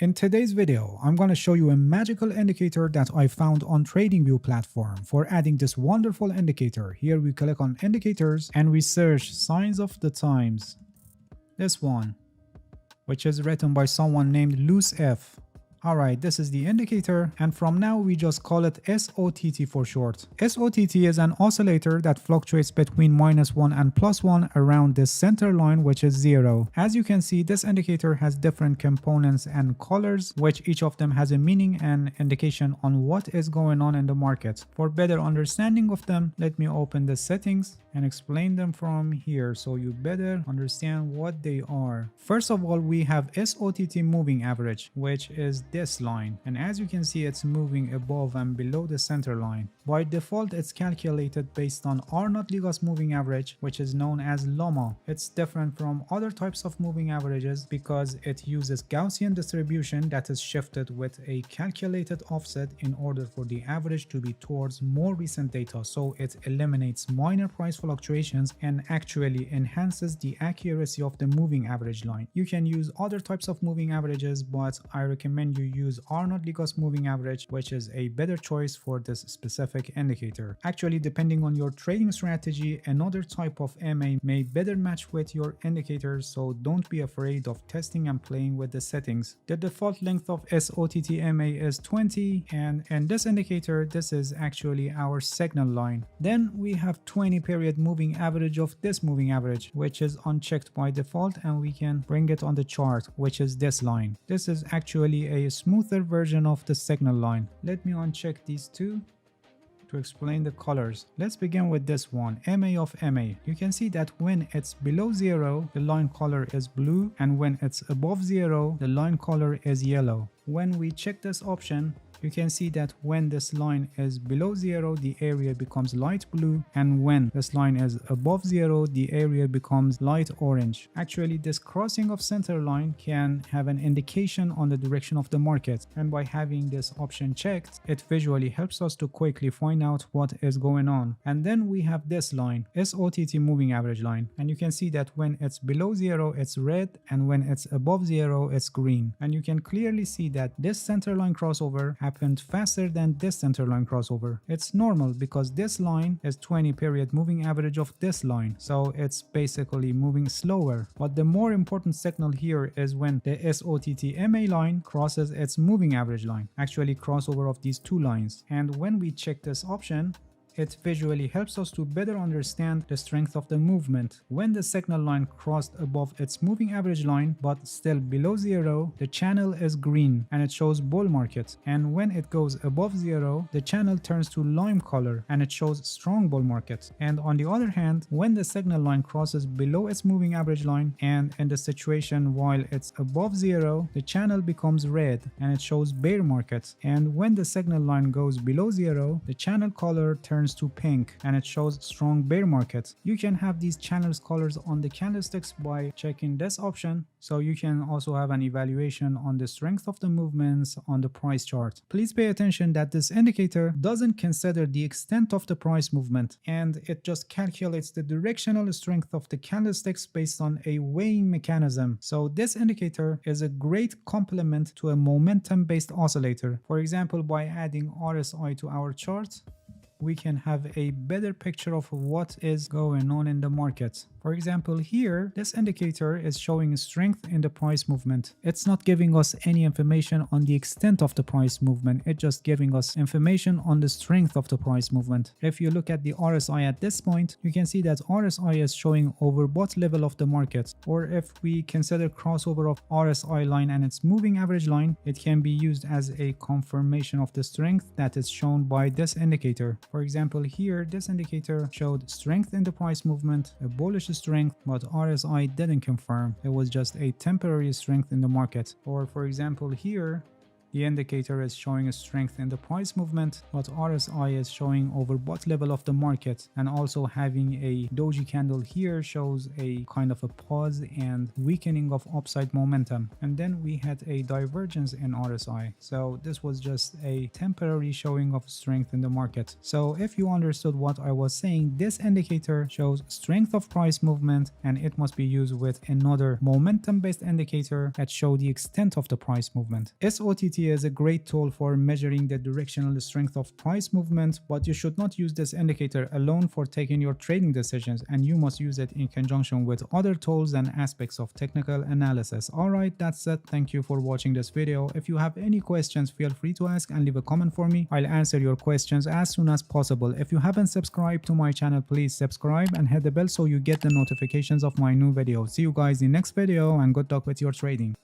In today's video, I'm going to show you a magical indicator that I found on TradingView platform for adding this wonderful indicator. Here we click on indicators and we search signs of the times. This one, which is written by someone named Loose F. Alright, this is the indicator, and from now we just call it SOTT for short. SOTT is an oscillator that fluctuates between -1 and +1 around this center line, which is 0. As you can see, this indicator has different components and colors, which each of them has a meaning and indication on what is going on in the market. For better understanding of them, let me open the settings and explain them from here so you better understand what they are. First of all, we have SOTT moving average, which is this line, and as you can see, it's moving above and below the center line. By default, it's calculated based on R0 moving average, which is known as LOMA. It's different from other types of moving averages because it uses Gaussian distribution that is shifted with a calculated offset in order for the average to be towards more recent data, so it eliminates minor price fluctuations and actually enhances the accuracy of the moving average line. You can use other types of moving averages, but I recommend you use R0 moving average, which is a better choice for this specific indicator. Actually, depending on your trading strategy, another type of MA may better match with your indicators, so don't be afraid of testing and playing with the settings. The default length of SOTT MA is 20, and in this indicator, this is actually our signal line. Then we have 20 period moving average of this moving average, which is unchecked by default, and we can bring it on the chart, which is this line. This is actually a smoother version of the signal line. Let me uncheck these two to explain the colors. Let's begin with this one, MA of MA. You can see that when it's below 0, the line color is blue, and when it's above 0, the line color is yellow. When we check this option, you can see that when this line is below 0, the area becomes light blue, and when this line is above 0, the area becomes light orange. Actually, this crossing of center line can have an indication on the direction of the market, and by having this option checked, it visually helps us to quickly find out what is going on. And then we have this line, SOTT moving average line, and you can see that when it's below 0, it's red, and when it's above 0, it's green. And you can clearly see that this center line crossover happened faster than this center line crossover. It's normal because this line is 20 period moving average of this line, so it's basically moving slower. But the more important signal here is when the SOTT MA line crosses its moving average line, actually crossover of these two lines. And when we check this option, it visually helps us to better understand the strength of the movement. When the signal line crossed above its moving average line but still below 0, the channel is green and it shows bull market. And when it goes above 0, the channel turns to lime color and it shows strong bull market. And on the other hand, when the signal line crosses below its moving average line and in the situation while it's above 0, the channel becomes red and it shows bear market. And when the signal line goes below 0, the channel color turns to pink and it shows strong bear market. You can have these channels colors on the candlesticks by checking this option, so you can also have an evaluation on the strength of the movements on the price chart. Please pay attention that this indicator doesn't consider the extent of the price movement, and it just calculates the directional strength of the candlesticks based on a weighing mechanism. So this indicator is a great complement to a momentum based oscillator. For example, by adding RSI to our chart, we can have a better picture of what is going on in the market. For example, here, this indicator is showing strength in the price movement. It's not giving us any information on the extent of the price movement. It's just giving us information on the strength of the price movement. If you look at the RSI at this point, you can see that RSI is showing overbought level of the market. Or if we consider crossover of RSI line and its moving average line, it can be used as a confirmation of the strength that is shown by this indicator. For example, here, this indicator showed strength in the price movement, a bullish strength, but RSI didn't confirm. It was just a temporary strength in the market. Or for example, here, The indicator is showing a strength in the price movement, but RSI is showing over what level of the market, and also having a doji candle here shows a kind of a pause and weakening of upside momentum. And then we had a divergence in RSI. So this was just a temporary showing of strength in the market. So if you understood what I was saying, this indicator shows strength of price movement, and it must be used with another momentum based indicator that show the extent of the price movement. SOTT is a great tool for measuring the directional strength of price movement, but you should not use this indicator alone for taking your trading decisions, and you must use it in conjunction with other tools and aspects of technical analysis. Alright, that's it. Thank you for watching this video. If you have any questions, feel free to ask and leave a comment for me. I'll answer your questions as soon as possible. If you haven't subscribed to my channel, please subscribe and hit the bell so you get the notifications of my new videos. See you guys in next video, and good luck with your trading.